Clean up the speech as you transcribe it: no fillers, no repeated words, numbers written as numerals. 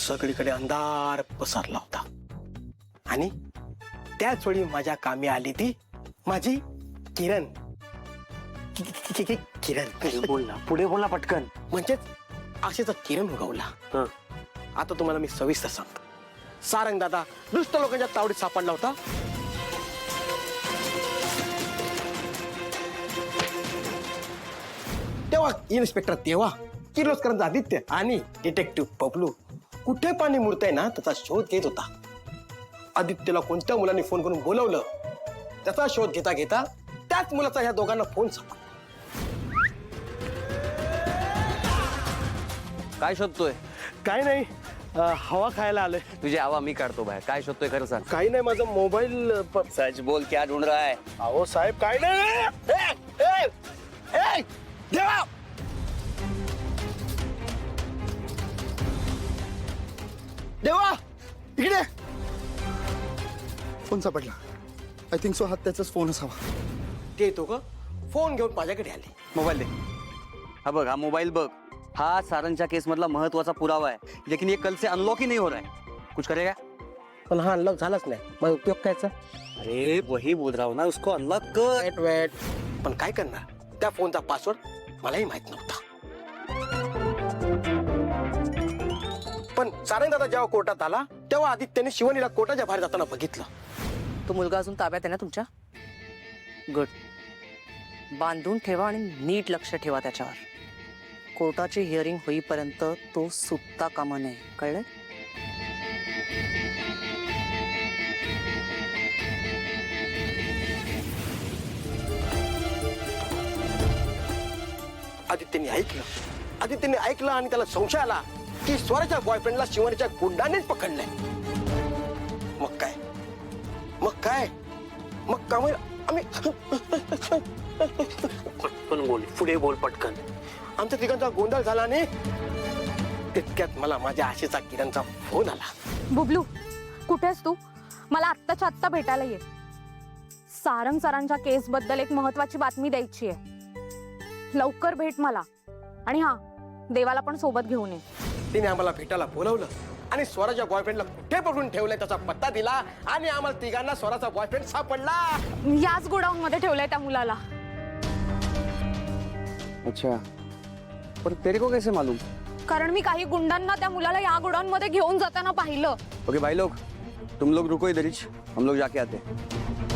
सगळीकडे अंधार पसरला होता आणि त्याच वेळी माझ्या कामी आली ती माझी किरण. किरण बोल ना, पुढे बोल ना पटकन. म्हणजेच आशेचा किरण उगवला. आता तुम्हाला मी सविस्तर सांगतो. सारंग दादा दुष्ट लोकांच्या तावडीत सापडला होता. तेव्हा इन्स्पेक्टर देवा, किर्लोस्करांचा आदित्य आणि डिटेक्टिव्ह बबलू कुठे पाणी मुरतंय ना त्याचा शोध घेत होता. आदित्यला कोणत्या मुलांनी फोन करून बोलवलं त्याचा शोध घेता घेता त्याच मुलाचा ह्या दोघांना फोन सापडला. काय शोधतोय? काय नाही, हवा खायला आलोय. तुझी हवा मी काढतो बाहेर. काय शोधतोय खरं सांग. काही नाही, माझा मोबाईल. सच बोल, क्या ढूंढ रहा है? अहो साहेब, काय नाही. देवा, देवा इकडे. फोन सापडला. आय थिंक सो हा त्याचाच फोन असावा. ते तो का फोन घेऊन माझ्याकडे आले. मोबाईल दे. हा बघ, हा मोबाईल बघ. हा सारंगच्या केस मधला महत्वाचा पुरावा है, लेकिन ये कल से अनलॉक ही नहीं हो रहा है. कुछ करेगा? पण हा अनलॉक झालाच नाही. मग उपयोग कायचा? अरे वही बोल रहा हूँ ना, उसको अनलॉक कर. वेट. पण काय करणार, त्या फोनचा पासवर्ड मलाही माहित नव्हता. पण सारंग दादा जेव्हा कोर्टात आला तेव्हा आदित्यने शिवनीला कोर्टाच्या बाहेर जाताना बघितलं. तो मुलगा अजून ताब्यात आहे ना तुमच्या? गुड. बांधून ठेवा आणि नीट लक्ष ठेवा त्याच्यावर. कोर्टाची हिअरिंग होईपर्यंत तो सुटता कामा नये, कळलं? आदित्यने ऐकलं आणि त्याला संशय आला की स्वराच्या बॉयफ्रेंडला शिवनीच्या गुंडानेच पकडलंय. मग काय आम्ही पटकन बोल, पुढे बोल पटकन. आमच्या तिघांचा गोंधळ झाला आणि तितक्यात मला माझ्या आशेचा किरणचा फोन आला. बुबलू, कुठेस तू? मला आत्ताच्या आत्ता भेटायला ये. सारंग सरांच्या केस बद्दल एक महत्वाची बातमी द्यायची आहे. लवकर भेट मला. आणि हा, देवाला पण सोबत घेऊन ये. तिने आम्हाला भेटायला बोलवलं आणि स्वराच्या बॉयफ्रेंडला कुठे पकडून ठेवलंय त्याचा पत्ता दिला आणि आम्हाला तिघांना स्वराचा बॉयफ्रेंड सापडला. याच गोडाऊन मध्ये ठेवलंय त्या मुलाला. अच्छा, पर तेरे को कैसे मालूम? कारण मी काही गुंडांना त्या मुलाला या गोडाऊन मध्ये घेऊन जाताना पाहिलं. ओके भाई लोग, तुम लोग रुको इधर ही, हम लोग जाके आते हैं.